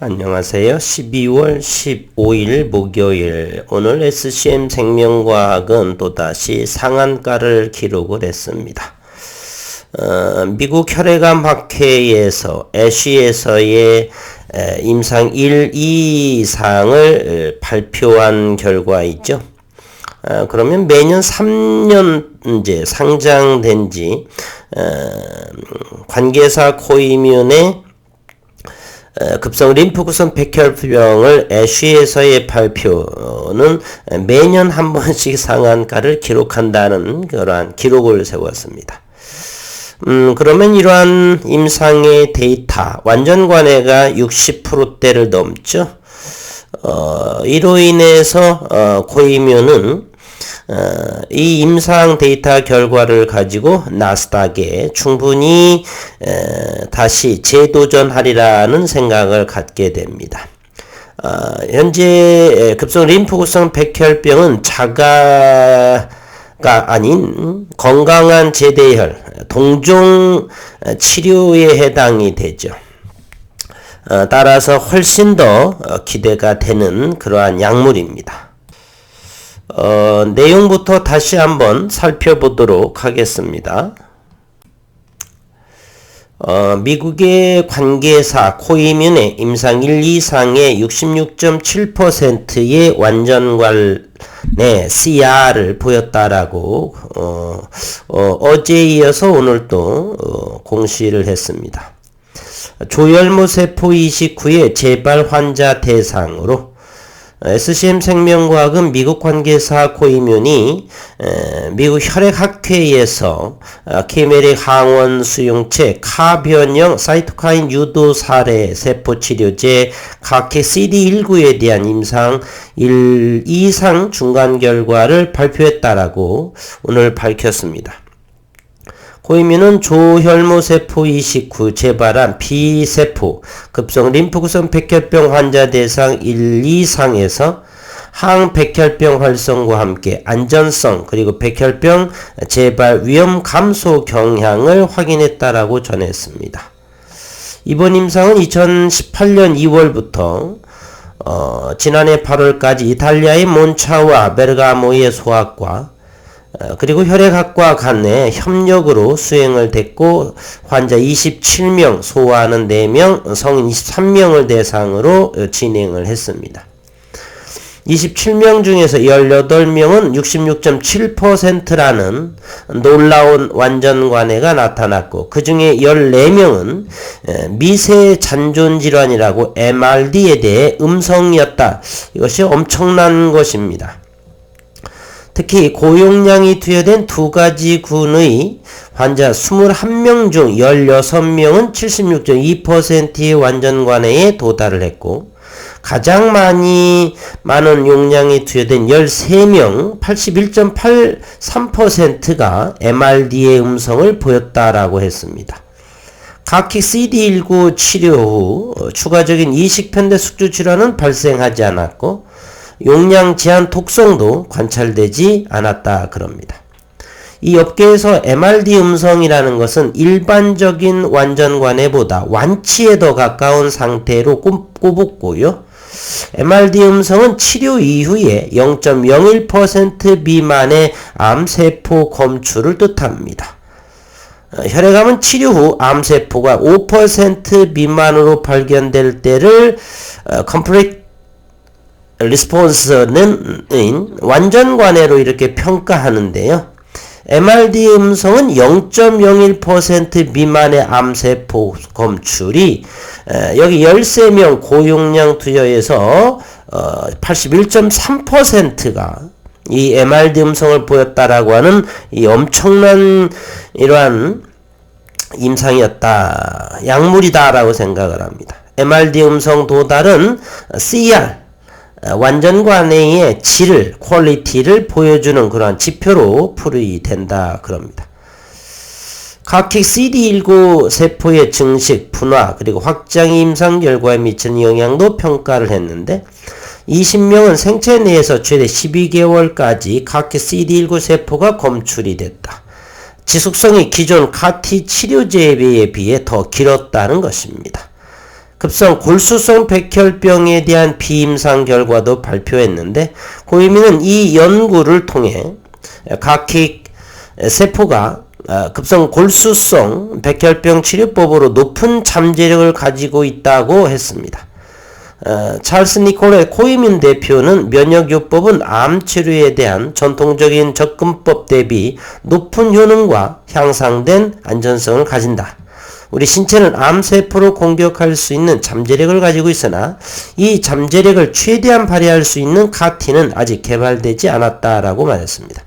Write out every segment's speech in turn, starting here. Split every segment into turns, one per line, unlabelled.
안녕하세요. 12월 15일 목요일 오늘 SCM 생명과학은 또다시 상한가를 기록을 했습니다. 미국 혈액암 학회에서 애쉬에서의 임상 1, 2상을 발표한 결과이죠. 그러면 매년 3년째 상장된 지 관계사 코이뮨의 급성 림프구성 백혈병을 애쉬에서의 발표는 매년 한 번씩 상한가를 기록한다는 그러한 기록을 세웠습니다. 그러면 이러한 임상의 데이터 완전 관해가 60%대를 넘죠. 이로 인해서 코이뮨은 이 임상 데이터 결과를 가지고 나스닥에 충분히 다시 재도전하리라는 생각을 갖게 됩니다. 현재 급성 림프구성 백혈병은 자가가 아닌 건강한 제대혈, 동종 치료에 해당이 되죠. 따라서 훨씬 더 기대가 되는 그러한 약물입니다. 내용부터 다시 한번 살펴보도록 하겠습니다. 미국의 관계사 코이뮨의 임상 1, 2상의 66.7%의 완전관의 CR을 보였다라고 어제에 이어서 오늘 또 공시를 했습니다. 조혈모 세포 이식 후에 재발 환자 대상으로 SCM 생명과학은 미국 관계사 코이뮨이 미국 혈액학회에서 케메릭 항원 수용체 카변형 사이토카인 유도 사례 세포치료제 카케 CD19에 대한 임상 1, 2상 중간 결과를 발표했다라고 오늘 밝혔습니다. 코이뮨은 조혈모 세포 이식 후 재발한 B세포 급성 림프구성 백혈병 환자 대상 1, 2상에서 항백혈병 활성과 함께 안전성 그리고 백혈병 재발 위험 감소 경향을 확인했다라고 전했습니다. 이번 임상은 2018년 2월부터 지난해 8월까지 이탈리아의 몬차와 베르가모의 소아과 그리고 혈액학과 간의 협력으로 수행을 됐고 환자 27명, 소아하는 4명, 성인 23명을 대상으로 진행을 했습니다. 27명 중에서 18명은 66.7%라는 놀라운 완전관해가 나타났고 그 중에 14명은 미세 잔존질환이라고 MRD에 대해 음성이었다. 이것이 엄청난 것입니다. 특히 고용량이 투여된 두 가지 군의 환자 21명 중 16명은 76.2%의 완전관해에 도달을 했고 가장 많은 용량이 투여된 13명 81.83%가 MRD의 음성을 보였다라고 했습니다. 각기 CD19 치료 후 추가적인 이식편대 숙주 질환은 발생하지 않았고 용량 제한 독성도 관찰되지 않았다 그럽니다. 이 업계에서 MRD 음성이라는 것은 일반적인 완전관해보다 완치에 더 가까운 상태로 꼽았고요. MRD 음성은 치료 이후에 0.01% 미만의 암세포 검출을 뜻합니다. 혈액암은 치료 후 암세포가 5% 미만으로 발견될 때를 complete 리스폰스는 완전관해로 이렇게 평가하는데요. MRD 음성은 0.01% 미만의 암세포 검출이 여기 13명 고용량 투여에서 81.3%가 이 MRD 음성을 보였다라고 하는 이 엄청난 이러한 임상이었다. 약물이다라고 생각을 합니다. MRD 음성 도달은 CR 완전관해의 질을, 퀄리티를 보여주는 그러한 지표로 풀이된다 그럽니다. 각기 CD19 세포의 증식, 분화, 그리고 확장이 임상 결과에 미치는 영향도 평가를 했는데 20명은 생체 내에서 최대 12개월까지 각기 CD19 세포가 검출이 됐다. 지속성이 기존 CAR-T 치료제에 비해 더 길었다는 것입니다. 급성 골수성 백혈병에 대한 비임상 결과도 발표했는데 고유미는 이 연구를 통해 각킥 세포가 급성 골수성 백혈병 치료법으로 높은 잠재력을 가지고 있다고 했습니다. 찰스 니콜의 코이민 대표는 면역요법은 암 치료에 대한 전통적인 접근법 대비 높은 효능과 향상된 안전성을 가진다. 우리 신체는 암세포를 공격할 수 있는 잠재력을 가지고 있으나 이 잠재력을 최대한 발휘할 수 있는 CAR-T는 아직 개발되지 않았다라고 말했습니다.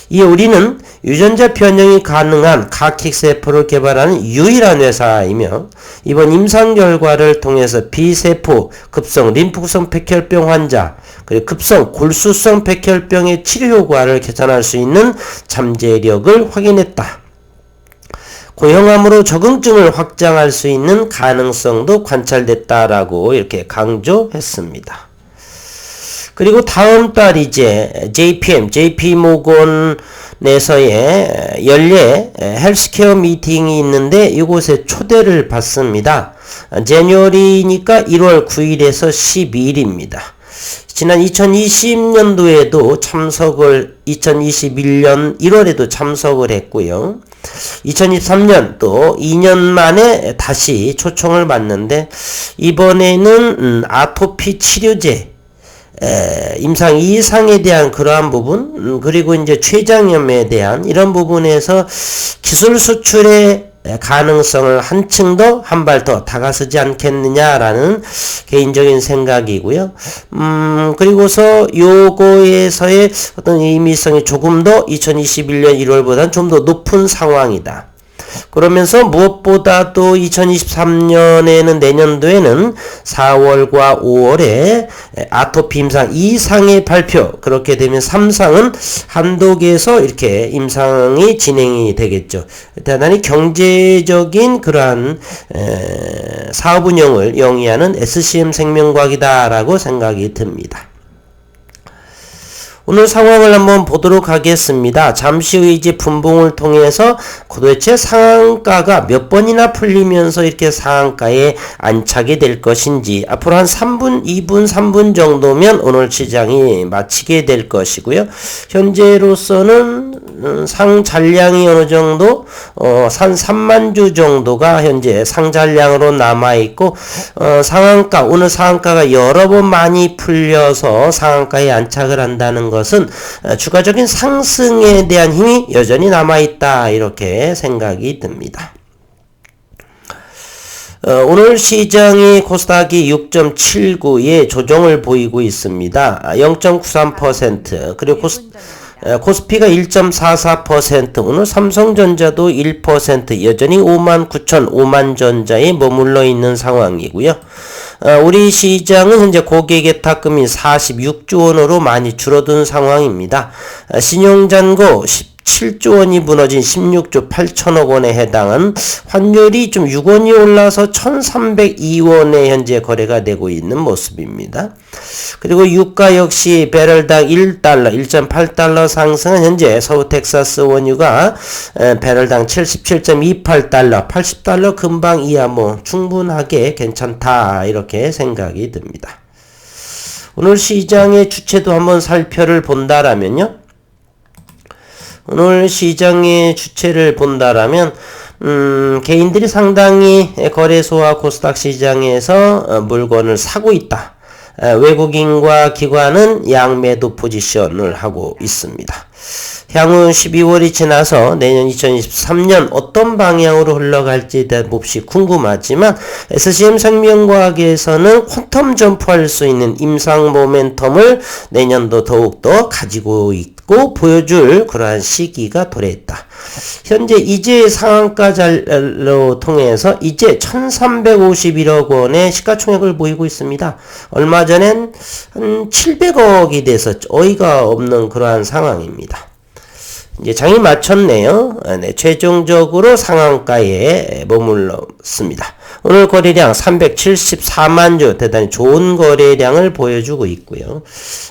이에 우리는 유전자 변형이 가능한 CAR-T 세포를 개발하는 유일한 회사이며 이번 임상 결과를 통해서 B세포, 급성 림프구성 백혈병 환자, 그리고 급성 골수성 백혈병의 치료 효과를 개선할 수 있는 잠재력을 확인했다. 고형암으로 적응증을 확장할 수 있는 가능성도 관찰됐다라고 이렇게 강조했습니다. 그리고 다음 달 이제 JP 모건에서의 연례 헬스케어 미팅이 있는데 이곳에 초대를 받습니다. 제뉴얼이니까 1월 9일에서 12일입니다. 지난 2020년도에도 2021년 1월에도 참석을 했고요. 2023년 또 2년 만에 다시 초청을 받는데 이번에는 아토피 치료제 임상 이상에 대한 그러한 부분 그리고 이제 췌장염에 대한 이런 부분에서 기술 수출의 가능성을 한층 더 한 발 더 다가서지 않겠느냐라는 개인적인 생각이고요. 그리고서 요거에서의 어떤 의미성이 조금 더 2021년 1월보다는 좀 더 높은 상황이다. 그러면서 무엇보다도 2023년에는 내년도에는 4월과 5월에 아토피 임상 2상의 발표, 그렇게 되면 3상은 한독에서 이렇게 임상이 진행이 되겠죠. 대단히 경제적인 그러한 사업 운영을 영위하는 SCM 생명과학이다라고 생각이 듭니다. 오늘 상황을 한번 보도록 하겠습니다. 잠시 후 이제 분봉을 통해서 도대체 상한가가 몇 번이나 풀리면서 이렇게 상한가에 안착이 될 것인지 앞으로 한 3분, 2분, 3분 정도면 오늘 시장이 마치게 될 것이고요. 현재로서는 상잔량이 어느 정도 한 3만 주 정도가 현재 상잔량으로 남아있고 상한가, 오늘 상한가가 여러 번 많이 풀려서 상한가에 안착을 한다는 것은 추가적인 상승에 대한 힘이 여전히 남아있다 이렇게 생각이 듭니다. 오늘 시장이 코스닥이 6.79의 조정을 보이고 있습니다. 0.93% 그리고 코스피가 1.44%, 오늘 삼성전자도 1%, 여전히 59,000전자에 머물러 있는 상황이고요. 우리 시장은 현재 고객예탁금이 46조 원으로 많이 줄어든 상황입니다. 신용잔고 17조 원이 무너진 16조 8천억 원에 해당한 환율이 좀 6원이 올라서 1302원에 현재 거래가 되고 있는 모습입니다. 그리고 유가 역시 배럴당 1달러, 1.8달러 상승은 현재 서부 텍사스 원유가 배럴당 77.28달러, 80달러 근방 이하 충분하게 괜찮다 이렇게 생각이 듭니다. 오늘 시장의 주체도 한번 살펴를 본다라면요. 오늘 시장의 주체를 본다라면 개인들이 상당히 거래소와 코스닥 시장에서 물건을 사고 있다. 외국인과 기관은 양매도 포지션을 하고 있습니다. 향후 12월이 지나서 내년 2023년 어떤 방향으로 흘러갈지에 대한 몹시 궁금하지만 SCM 생명과학에서는 퀀텀 점프할 수 있는 임상 모멘텀을 내년도 더욱더 가지고 있고 보여줄 그러한 시기가 도래했다. 현재 이제 상한가 잔로 통해서 이제 1351억 원의 시가총액을 보이고 있습니다. 얼마 전엔 한 700억이 돼서 어이가 없는 그러한 상황입니다. 이제 장이 마쳤네요. 네, 최종적으로 상한가에 머물렀습니다. 오늘 거래량 374만 주, 대단히 좋은 거래량을 보여주고 있고요.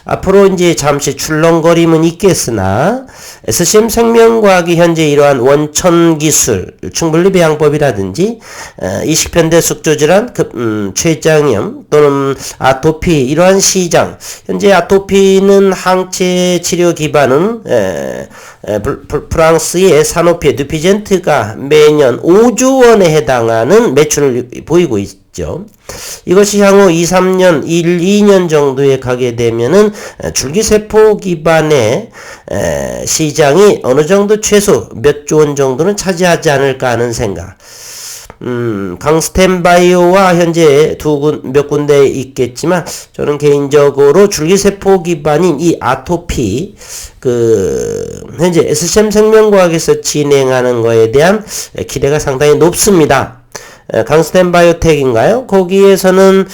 앞으로 이제 잠시 출렁거림은 있겠으나 SCM 생명과학이 현재 이러한 원천 기술, 충분리 배양법이라든지 이식변대 숙조질환, 췌장염 또는 아토피 이러한 시장, 현재 아토피는 항체 치료 기반은 프랑스의 사노피 누피젠트가 매년 5조 원에 해당하는 매출을 보이고 있죠. 이것이 향후 2, 3년, 1, 2년 정도에 가게 되면은 줄기세포 기반의 시장이 어느 정도 최소 몇 조 원 정도는 차지하지 않을까 하는 생각. 강스텐바이오와 현재 몇 군데 있겠지만 저는 개인적으로 줄기세포 기반인 이 아토피 현재 SCM 생명과학에서 진행하는 거에 대한 기대가 상당히 높습니다. 강스텐바이오텍인가요? 거기에서는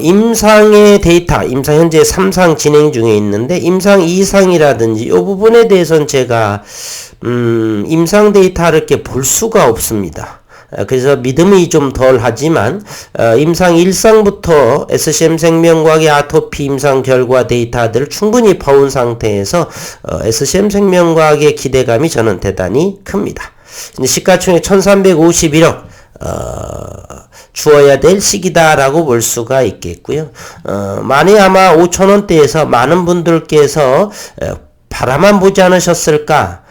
임상의 데이터, 임상 현재 3상 진행 중에 있는데 임상 2상이라든지 이 부분에 대해서는 제가 임상 데이터를 이렇게 볼 수가 없습니다. 그래서 믿음이 좀 덜 하지만 임상 1상부터 SCM 생명과학의 아토피 임상 결과 데이터들을 충분히 봐온 상태에서 SCM 생명과학의 기대감이 저는 대단히 큽니다. 시가총액 1351억 주어야 될 시기다라고 볼 수가 있겠고요. 많이 아마 5천원대에서 많은 분들께서 바라만 보지 않으셨을까?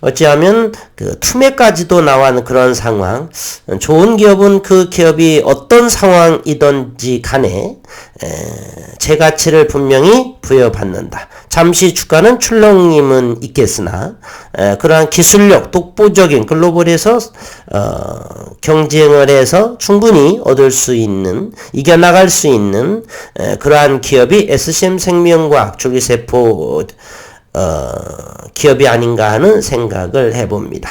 어찌하면 투매까지도 나와는 그런 상황. 좋은 기업은 그 기업이 어떤 상황이든지 간에 제 가치를 분명히 부여받는다. 잠시 주가는 출렁임은 있겠으나 그러한 기술력, 독보적인 글로벌에서 경쟁을 해서 충분히 얻을 수 있는, 이겨나갈 수 있는 그러한 기업이 SCM 생명과학 줄기세포 기업이 아닌가 하는 생각을 해봅니다.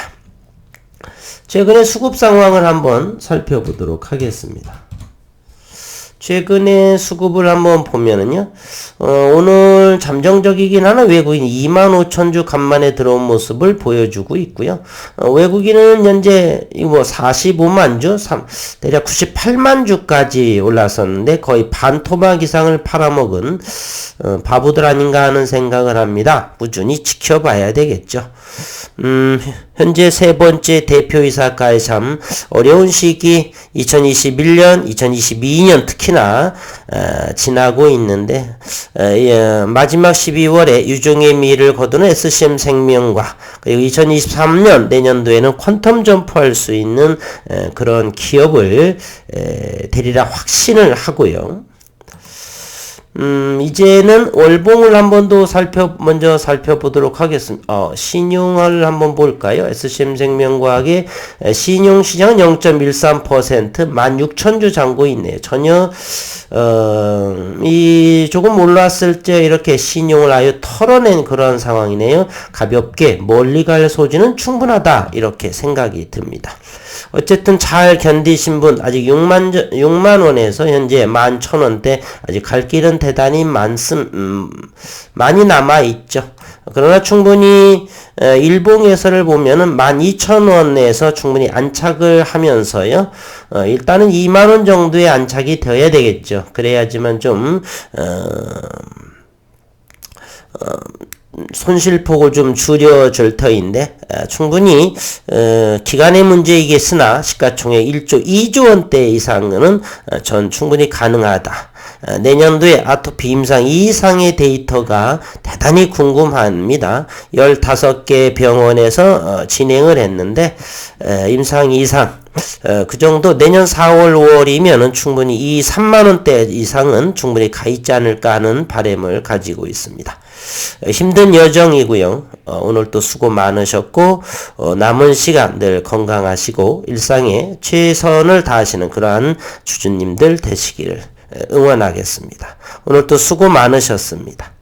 최근의 수급 상황을 한번 살펴보도록 하겠습니다. 최근에 수급을 한번 보면은요, 오늘 잠정적이긴 하나 외국인 25,000주 간만에 들어온 모습을 보여주고 있고요. 외국인은 현재 45만 주, 대략 98만 주까지 올랐었는데 거의 반 토막 이상을 팔아먹은 바보들 아닌가 하는 생각을 합니다. 꾸준히 지켜봐야 되겠죠. 현재 세 번째 대표이사가의 참 어려운 시기 2021년, 2022년 특히나 지나고 있는데 마지막 12월에 유종의 미를 거두는 SCM 생명과 그리고 2023년 내년도에는 퀀텀 점프할 수 있는 그런 기업을 되리라 확신을 하고요. 이제는 월봉을 한 번 더 먼저 살펴보도록 하겠습니다. 신용을 한번 볼까요? SCM 생명과학의 신용시장은 0.13%, 16,000주 잔고 있네요. 전혀, 조금 올랐을 때 이렇게 신용을 아예 털어낸 그런 상황이네요. 가볍게 멀리 갈 소지는 충분하다. 이렇게 생각이 듭니다. 어쨌든 잘 견디신 분, 아직 6만원에서 현재 11,000원대, 아직 갈 길은 대단히 많이 남아있죠. 그러나 충분히, 일봉에서를 보면은 12,000원에서 충분히 안착을 하면서요, 일단은 2만원 정도의 안착이 되어야 되겠죠. 그래야지만 좀, 손실폭을 좀 줄여줄 터인데 충분히 기간의 문제이겠으나 시가총액 1조 2조 원대 이상은 전 충분히 가능하다. 내년도에 아토피 임상 이상의 데이터가 대단히 궁금합니다. 15개 병원에서 진행을 했는데 임상 이상 그 정도 내년 4월 5월이면은 충분히 이 3만원대 이상은 충분히 가 있지 않을까 하는 바람을 가지고 있습니다. 힘든 여정이고요. 오늘 또 수고 많으셨고 남은 시간 늘 건강하시고 일상에 최선을 다하시는 그러한 주주님들 되시기를 응원하겠습니다. 오늘 또 수고 많으셨습니다.